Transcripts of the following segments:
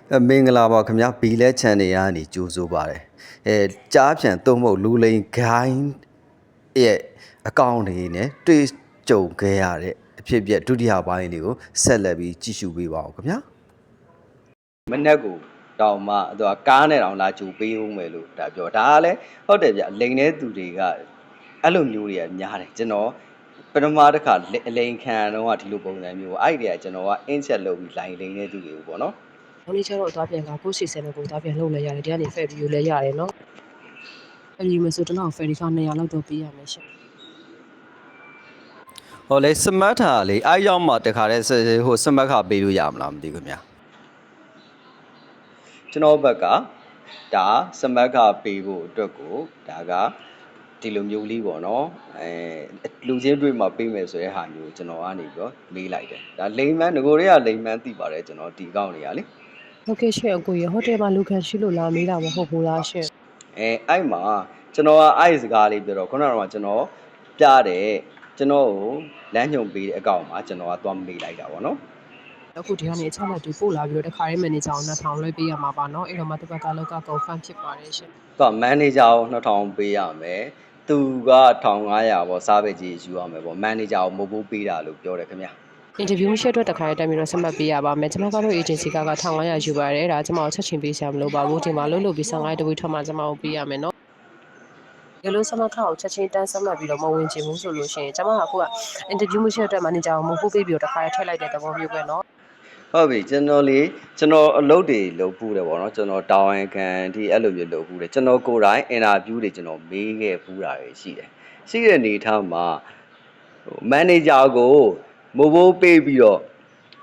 မင်္ဂလာပါခင်ဗျာဘီလဲ channel ကနေကြိုဆိုပါတယ်ကြားပြန်သုံးဖို့လူလိန် gain ရဲ့အကောင့်တွေနဲ့တွေ့ကြုံခဲ့ရတဲ့အဖြစ်အပျက်ဒုတိယပိုင်းတွေကိုဆက်လက်ပြီးကြည့်ရှုပေးပါဦးခင်ဗျာမနက်ကိုတောင်မှသူကကားနဲ့တောင်လာကြိုပေးဦးမယ်လို့ဒါပြောဒါကလည်းဟုတ်တယ်ဗျလိန်တဲ့သူတွေကအဲ့လိုမျိုးတွေကများတယ်ကျွန်တော်ပထမတစ်ခါအလိန်ခံတော့ကဒီလိုပုံစံမျိုးပေါ့အဲ့ဒီကကျွန်တော်ကအင်းချက်လုပ်ပြီးလိုင်းလိန်တဲ့သူတွေပေါ့နော်။နောက်နေ့ကျတော့သွားပြန်ကကိုစီဆယ်ကိုသွားပြန်လုပ်လဲရတယ်။ဒီကနေဖက်ဗီဒီယိုလည်းရတယ်နော်။အဲ့ဒီမှာဆိုတော့ဖယ်ရီက200လောက်တော့ပေးရမယ်ရှင်ဟောလေစမတ်တာလေအဲ့ရောက်မှတခါတည်းဟိုစမတ်ခါပေးလို့ရမလားမသိဘူးခင်ဗျာကျွန်တော်ဘက်ကဒါစမတ်ခပေးဖို့အတွက်ကိုဒါကဒီလိုမျိုးလေးပေါ့နော်လူချင်းတွေ့မှပေးမယ်ဆိုတဲ့ဟာမျိုးကျွန်တော်ကနေပြီးတော့မေးလိုက်တယ်ဒါလိန်မန်းငကိုတွေကလိန်မန်းသိပါတယ်ကျွန်တော်ဒီကောက်တွေကလေ။ဟုတ်ကဲ့ရှင်အကိုရဟိုတယ်မှာလူခံရှိလို့လာမေးတာမဟုတ်ဘူးလားရှင်အဲ့မှာကျွန်တော်ကအဲ့စကားလေးပြောတော့ခုနကတော့ကျွန်တော်ပြတယ်ကျွန်တော်ကိုလမ်းညွှန်ပေးတဲ့အကောင့်မှာကျွန်တော်ကသွားမေးလိုက်တာပေါ့နော်အခုဒီကနေအချက်လက်တွေပို့လာပြီးတော့တခါရေးမန်နေဂျာကို2000လွှဲပေးရမှာပါနော်အဲ့တော့မှသူကကလောက်က confirm ဖြစ်ပါတယ်ရှင်သူကမန်နေဂျာကို2000ပေးရမယ်သူက1500ပေါ့စားပဲကြီးယူရမယ်ပေါ့မန်နေဂျာကိုမဟုတ်ဘူးပေးတာလို့ပြောတယ်ခင်ဗျာအင်တာဗျူးရှက်အတွက်တခါရေးတိုင်ပြီးတော့ဆက်မှတ်ပေးရပါမယ်ကျွန်မကတော့ agency က1500ယူပါတယ်ဒါကျွန်မကိုချက်ချင်းပေးဆရာမလို့ပါဘူးဒီမှာလို့ပြီး15တဝီထွက်မှကျွန်မကိုပေးရမယ်နော်ဒီလိုစမခါကိုချက်ချင်းတန်းဆက်မှတ်ပြီးတော့မဝင်ချင်ဘူးဆိုလို့ရှိရင်ကျွန်မကအခုကအင်တာဗျူးမရှိတဲ့အတွက်မန်နေဂျာကိုမဟုတ်ပေးပြီးတော့တခါရထည့်လိုက်တဲ့သဘောမျိုးပဲเนาะဟုတ်ပြီကျွန်တော်အလုပ်တွေလုပ်ပူးတယ်ပေါ့နော်ကျွန်တော်တာဝန်ခံဒီအဲ့လိုမျိုးလုပ်ပူးတယ်ကျွန်တော်ကိုယ်တိုင်အင်တာဗျူးတွေကျွန်တော်မေးခဲ့ပူးတာတွေရှိတယ်ရှိတဲ့နေထားမှာမန်နေဂျာကိုမိုးဘိုးပေးပြီးတော့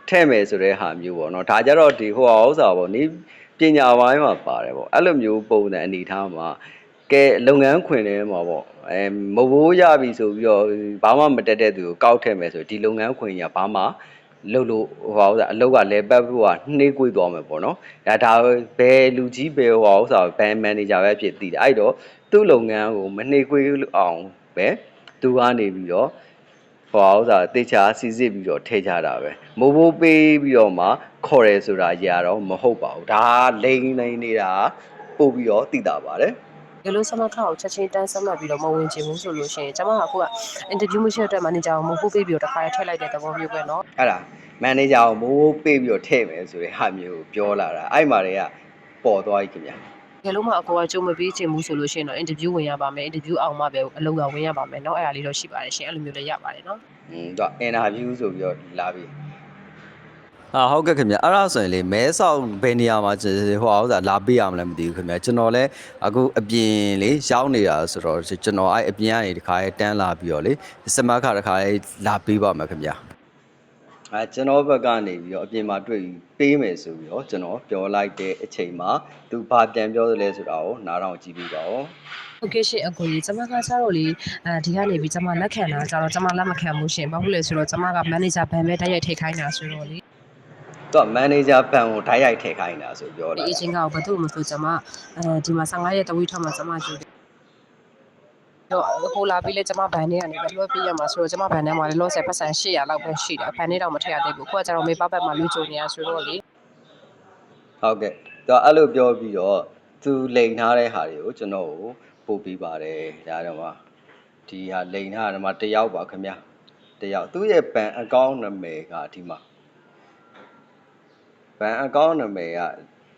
ထဲ့မယ်ဆိုတဲ့ဟာမျိုးပေါ့နော်ဒါကြတော့ဒီဟိုဥစ္စာပေါ့နေပညာပိုင်းမှာပါတယ်ပေါ့အဲ့လိုမျိုးပုံစံအနေထားမှာကဲလုပ်ငန်းခွင်ထဲမှာပေါ့မဘိုးရပြီဆိုပြီးတော့ဘာမှမတက်တဲ့သူကိုကောက်ထည့်မယ်ဆိုဒီလုပ်ငန်းခွင်ကြီးကဘာမှလုပ်လို့ဟိုဥစ္စာအလုပ်ကလည်းပတ်ဖို့ကနှေးကွေးသွားမယ်ပေါ့နော်ဒါဘယ်လူကြီးဘယ်ဟိုဥစ္စာဘယ်မန်နေဂျာပဲဖြစ်တည်တယ်အဲ့တော့သူ့လုပ်ငန်းကိုမနှေးကွေးအောင်ပဲသူကနေပြီးတော့ဟိုဥစ္စာတေချာစီစစ်ပြီးတော့ထည့်ကြတာပဲမိုးဘိုးပေးပြီးတော့မှခေါ်ရဲဆိုတာကြီးကတော့မဟုတ်ပါဘူးဒါလိန်နေတာပို့ပြီးတော့တည်တာပါတယ်ဒီလိုစမခါကိုချက်ချင်းတန်းဆက်မှတ်ပြီးတော့မဝင်ချင်ဘူးဆိုလို့ရှိရင်ကျွန်မကအခုကအင်တာဗျူးမရှိတဲ့အတွက်မန်နေဂျာကိုမဟုတ်ပေးပြီးတော့တခါရထည့်လိုက်တဲ့သဘောမျိုးပဲเนาะအဲ့ဒါမန်နေဂျာကိုမိုးပေးပြီးတော့ထည့်မယ်ဆိုတဲ့ဟာမျိုးကိုပြောလာတာအဲ့မှာတွေကပေါ်သွားပြီခင်ဗျာဒီလိုမှအကောကကြုံမပေးချင်ဘူးဆိုလို့ရှိရင်တော့အင်တာဗျူးဝင်ရပါမယ်အင်တာဗျူးအောင်မှပဲအလုပ်ကဝင်ရပါမယ်เนาะအဲ့ဒါလေးတော့ရှိပါတယ်ရှင်အဲ့လိုမျိုးလည်းရပါတယ်เนาะသူကအင်တာဗျူးဆိုပြီးတော့လာပြီဟုတ်ကဲ့ခင်ဗျအဲ့ဒါဆိုရင်လေမဲဆောက်ဘယ်နေရာမှာဟိုဥစ္စာလာပေးရမလဲမသိဘူးခင်ဗျကျွန်တော်လည်းအခုအပြင်လေရောက်နေတာဆိုတော့ကျွန်တော်အဲ့အပြင်ကနေတခါတန်းလာပြီးတော့လေစမတ်ခါတခါလာပေးပါမယ်ခင်ဗျကျွန်တော်ဘက်ကနေပြီးတော့အပြင်မှာတွေ့ပြီးပေးမယ်ဆိုပြီးတော့ကျွန်တော်ပြောလိုက်တဲ့အချိန်မှာသူဘာပြန်ပြောသလဲဆိုတာကိုနားထောင်ကြည့်ပြီးပါဦးဟုတ်ကဲ့ရှင်အကိုကြီးကျမကကျတော့လေဒီကနေပြီးကျမလက်ခံတာကျတော့ကျမလက်မခံဘူးရှင်ဘာဖြစ်လဲဆိုတော့ကျမကမန်နေဂျာဘန်ပဲတိုက်ရိုက်ထိခိုင်းတာဆိုတော့လေသူကမန်နေဂျာဘန်ကိုဓာတ်ရိုက်ထည့်ခိုင်းတာဆိုပြောတာဒီအချင်းကဘာလို့မဆိုကျမဒီမှာ15ရက်တဝီထောက်မှာကျမကြည့်တယ်တော့ဟိုလာပြီးလဲကျမဘန်ထဲကနေပဲလွှဲပြရမှာဆိုတော့ကျမဘန်ထဲမှာလည်းလောဆယ်ပတ်စံ800လောက်ပဲရှိတယ်ဘန်ထဲတော့မထည့်ရသေးဘူးခုကကျတော့မေပပတ်မှာလူကြုံနေရဆိုတော့လေဟုတ်ကဲ့သူအဲ့လိုပြောပြီးတော့သူလိန်ထားတဲ့ဟာတွေကိုကျွန်တော်ကိုပို့ပြီးပါတယ်ဒါတော့မှဒီဟာလိန်ထားတာမှတယောက်ပါခင်ဗျာတယောက်သူ့ရဲ့ဘန်အကောင့်နာမည်ကဒီမှာဘန်အကောင့်နာမည်က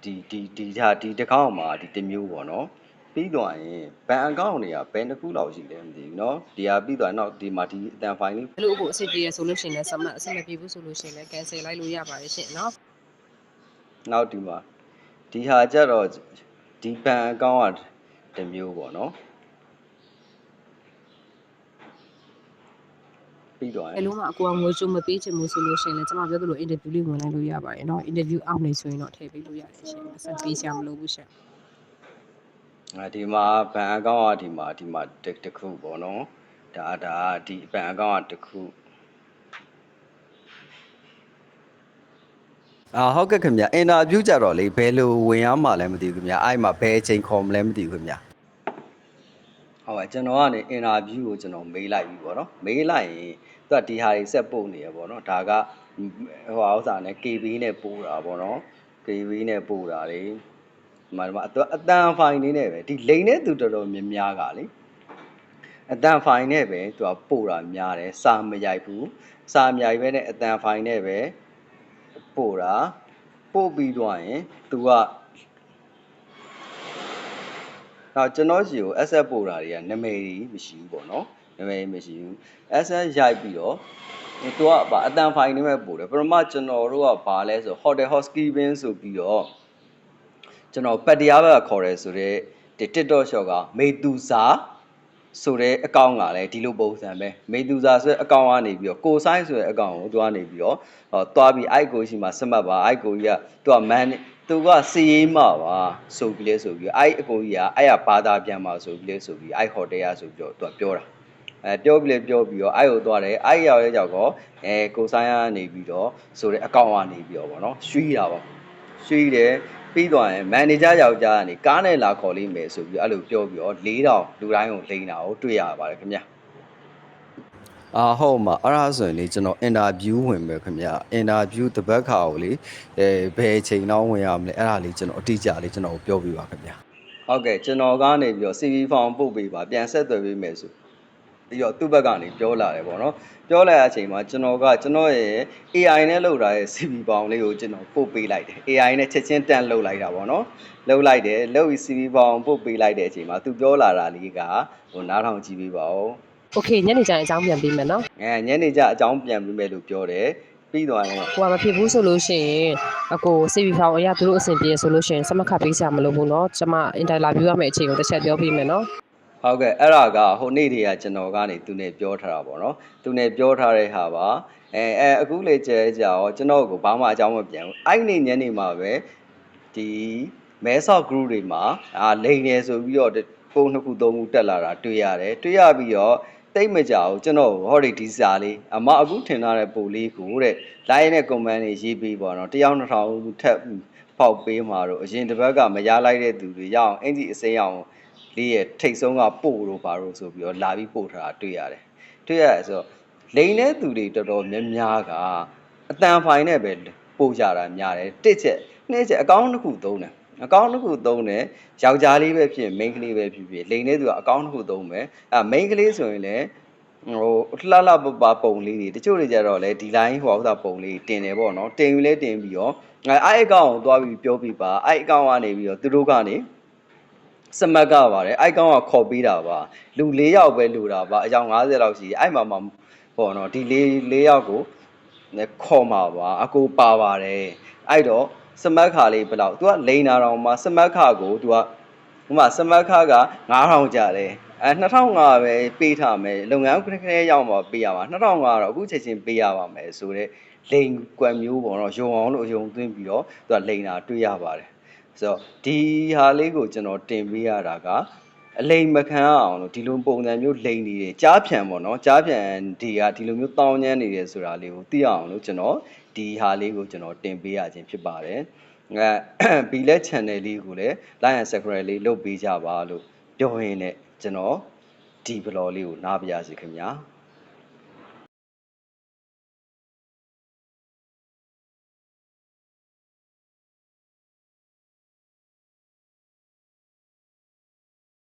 ဒီတစ်ခေါက်မှာဒီတစ်မျိုးပေါ့နော်ပြီးသွားရင်ဘန်အကောင့်တွေကဘယ်တစ်ခုလောက်ရှိလဲမသိဘူးเนาะဒီဟာပြီးသွားနောက်ဒီမှာဒီအတန်ဖိုင်လေးဘလို့အခုအဆင်ပြေရဆိုလို့ရှိရင်လည်းဆက်မအဆင်မပြေဘူးဆိုလို့ရှိရင်လည်း cancel လိုက်လို့ရပါတယ်ရှင်เนาะနောက်ဒီမှာဒီဟာကြတော့ဒီဘန်အကောင့်ကတစ်မျိုးပေါ့နော်ပြီးသွားရင်အဲ့လုံးကအကူအငွေစုမပေးချင်ဘူးဆိုလို့ရှိရင်လည်းကျွန်မပြောသလို interview လေးဝင်လိုက်လို့ရပါတယ်เนาะ interview အောင်နေဆိုရင်တော့ထည့်ပေးလို့ရတယ်ရှင်ဆက်ပေးချင်မလို့ဘူးရှင်ဒီမှာဘန်အကောင့်ကဒီမှာတစ်ခုပေါ့နော်ဒါဒီဘန်အကောင့်ကတစ်ခုဟုတ်ကဲ့ခင်ဗျအင်တာဗျူးကြတော့လေဘယ်လိုဝင်ရမှာလဲမသိဘူးခင်ဗျအဲ့မှာဘယ်အချိန်ခေါ်မလဲမသိဘူးခင်ဗျဟုတ်ပါကျွန်တော်ကနေအင်တာဗျူးကိုကျွန်တော်မေးလိုက်ပြီပေါ့နော်မေးလိုက်ရင်သူကဒီဟာတွေဆက်ပို့နေရပေါ့နော်ဒါကဟိုဥစ္စာနဲ့ KB နဲ့ပို့တာပေါ့နော် KV နဲ့ပို့တာလေဒီမှာအတန်ဖိုင်လေးနဲ့ပဲဒီလိန်တဲ့သူတော်တော်များများကလေအတန်ဖိုင်နဲ့ပဲသူကပို့တာများတယ်စာမရိုက်ဘူးစာမရိုက်ပဲနဲ့အတန်ဖိုင်နဲ့ပဲပို့တာပို့ပြီးတော့ရင်သူကကျွန်တော်စီကို asset ပို့တာတွေကနာမည်ကြီးမရှိဘူးပေါ့နော်နာမည်မရှိဘူး asset ရိုက်ပြီးတော့သူကအတန်ဖိုင်နဲ့ပဲပို့တယ်ပထမကျွန်တော်တို့ကဘာလဲဆို hotel housekeeping ဆိုပြီးတော့ကျွန်တော်ပတ်တရားပဲခေါ်ရဲဆိုတော့ဒီ TikTok shop ကမေသူစာဆိုတဲ့အကောင့်ကလည်းဒီလိုပုံစံပဲမေသူစာဆိုတဲ့အကောင့်ကနေပြီးတော့ကိုဆိုင်ဆိုတဲ့အကောင့်ကိုသူကနေပြီးတော့တွားပြီးအိုက်ကိုရှိမှစမှတ်ပါအိုက်ကိုကြီးကသူကမန်သူကစီရေးမှာပါဆိုပြီးလဲဆိုပြီးအိုက်အကိုကြီးကအဲ့ရဘာသာပြန်ပါဆိုပြီးလဲဆိုပြီးအိုက်ဟိုတယ်ရဆိုပြီးတော့သူကပြောတာပြောပြီးတော့အိုက်ကိုသွားတယ်အိုက်ရောက်ရဲ့ကြောက်တော့ကိုဆိုင်ကနေပြီးတော့ဆိုတဲ့အကောင့်ကနေပြီးတော့ဗောနော်ရွှီးတာပေါ့ရွှီးတယ်ပြီးသွားရင်မန်နေဂျာယောက်ျားကနေကားနဲ့လာခေါ်လိမ့်မယ်ဆိုပြီးအဲ့လိုပြောပြီးတော့4000လူတိုင်းကိုလိမ့်တာကိုတွေ့ရပါတယ်ခင်ဗျာဟုတ်မှာအဲ့ဒါဆိုရင်လေကျွန်တော်အင်တာဗျူးဝင်ပဲခင်ဗျအင်တာဗျူးတစ်ပတ်ခါကိုလေဘယ်ချိန်တော့ဝင်ရမလဲအဲ့ဒါလေးကျွန်တော်အတိအကျလေးကျွန်တော်ပြောပြပါခင်ဗျဟုတ်ကဲ့ကျွန်တော်ကနေပြီးတော့ CV form ပို့ပေးပါပြန်ဆက်သွယ်ပေးမယ်ဆိုပြီးတော့သူ့ဘက်ကနေပြောလာတယ်ပေါ့နော်ပြောလာတဲ့အချိန်မှာကျွန်တော်ရဲ့ AI နဲ့လုပ်ထားတဲ့ CV form လေးကိုကျွန်တော်ပို့ပေးလိုက်တယ် AI နဲ့ချက်ချင်းတန်လုပ်လိုက်တာပေါ့နော်လုပ်လိုက်တယ်လုပ်ပြီး CV form ပို့ပေးလိုက်တဲ့အချိန်မှာသူပြောလာတာလေးကနားထောင်ကြည့်ပေးပါဦး โอเคညနေကျရင်အကြောင်းပြန်ပေးမယ်နော်ညနေကျအကြောင်းပြန်ပေးမယ်လို့ပြောတယ်ပြီးသွားရင်ဟိုကမဖြစ်ဘူးဆိုလို့ရှိရင်အကို CV ဖောင်အရာသူတို့အဆင်ပြေဆိုလို့ရှိရင်စမခတ်ပေးစရာမလိုဘူးเนาะကျွန်မအင်တာဗျူးရမယ့်အချိန်ကိုတစ်ချက်ပြောပြမယ်เนาะဟုတ်ကဲ့အဲ့ဒါကဟိုနေ့တည်းကကျွန်တော်ကနေသူနဲ့ပြောထားတာပေါ့နော်သူနဲ့ပြောထားတဲ့ဟာပါအခုလေကျဲကြရောကျွန်တော်ကိုဘာမှအကြောင်းမပြန်ဘူးအဲ့နေ့ညနေမှာပဲဒီမဲဆော့ group တွေမှာလိန်နေဆိုပြီးတော့ပုံ2ခု3ခုတက်လာတာတွေ့ရတယ်တွေ့ရပြီးတော့တိတ်မကြဘူးကျွန်တော်ဟောဒီစာလေးအမအခုထင်ထားတဲ့ပုံလေးကိုတဲ့ line နဲ့ comment တွေရေးပေးပါတော့တယောက်2000ထက်ပေါက်ပေးမှာတော့အရင်တစ်ပတ်ကမရလိုက်တဲ့သူတွေရအောင်အင်ကြီးအစိမ်းအောင်လေးရဲ့ထိတ်ဆုံးကပို့လို့ပါတော့ဆိုပြီးတော့လာပြီးပို့ထားတာတွေ့ရတယ်တွေ့ရဆိုတော့လိန်တဲ့သူတွေတော်တော်များများကအတန်ဖိုင်နဲ့ပဲပို့ကြတာများတယ်တစ်ချက်နှစ်ချက်အကောင့်တစ်ခုသုံးတယ်အကောင့်တစ်ခုသုံးတယ်ယောက်ျားလေးပဲဖြစ်မိန်းကလေးပဲဖြစ်ဖြစ်လိန်တဲ့သူကအကောင့်တစ်ခုသုံးမယ်မိန်းကလေးဆိုရင်လည်းလှလှပပပုံလေးတွေတချို့တွေကြတော့လေဒီ line ဟိုဥစ္စာပုံလေးတင်တယ်ပေါ့နော်တင်ယူလဲတင်ပြီးတော့အဲ့အကောင့်ကိုသွားပြီးပြောပြပါအဲ့အကောင့်ကနေပြီးတော့သူတို့ကနေစမတ်ကပါတယ်အဲ့ကောင်ကခေါ်ပေးတာပါလူ4ယောက်ပဲလူတာပါအယောက်50လောက်ရှိတယ်အဲ့မှာပေါ့နော်ဒီ4ယောက်ကိုခေါ်မှာပါအကိုပါပါတယ်အဲ့တော့စမတ်ခါလေးဘယ်လောက် तू ကလိန်နာတော်မှာစမတ်ခါကို तू ကဟိုမှာစမတ်ခါက9000ကျတယ်2500ပဲပေးထားမယ်လုပ်ငန်းခဏရောက်မှာပေးရမှာ2500တော့အခုချက်ချင်းပေးရပါမယ်ဆိုတော့လိန်ကွက်မျိုးပေါ့နော်ယုံအောင်လို့အယုံသွင်းပြီးတော့ तू ကလိန်နာတွေ့ရပါတယ်ဆိုတော့ဒီဟာလေးကိုကျွန်တော်တင်ပေးရတာကအလိမ်မခံအောင်လို့ဒီလိုပုံစံမျိုးလိမ်နေတယ်ကြားဖြန်ပေါ့နော်ကြားဖြန်တွေကဒီလိုမျိုးတောင်းကျမ်းနေတယ်ဆိုတာလေးကိုသိအောင်လို့ကျွန်တော်ဒီဟာလေးကိုကျွန်တော်တင်ပေးရခြင်းဖြစ်ပါတယ်ဘီလက် channel လေးကိုလည်း like and subscribe လေးလုပ်ပေးကြပါလို့ပြောရင်းနဲ့ကျွန်တော်ဒီ vlog လေးကိုနားပြရစီခင်ဗျာ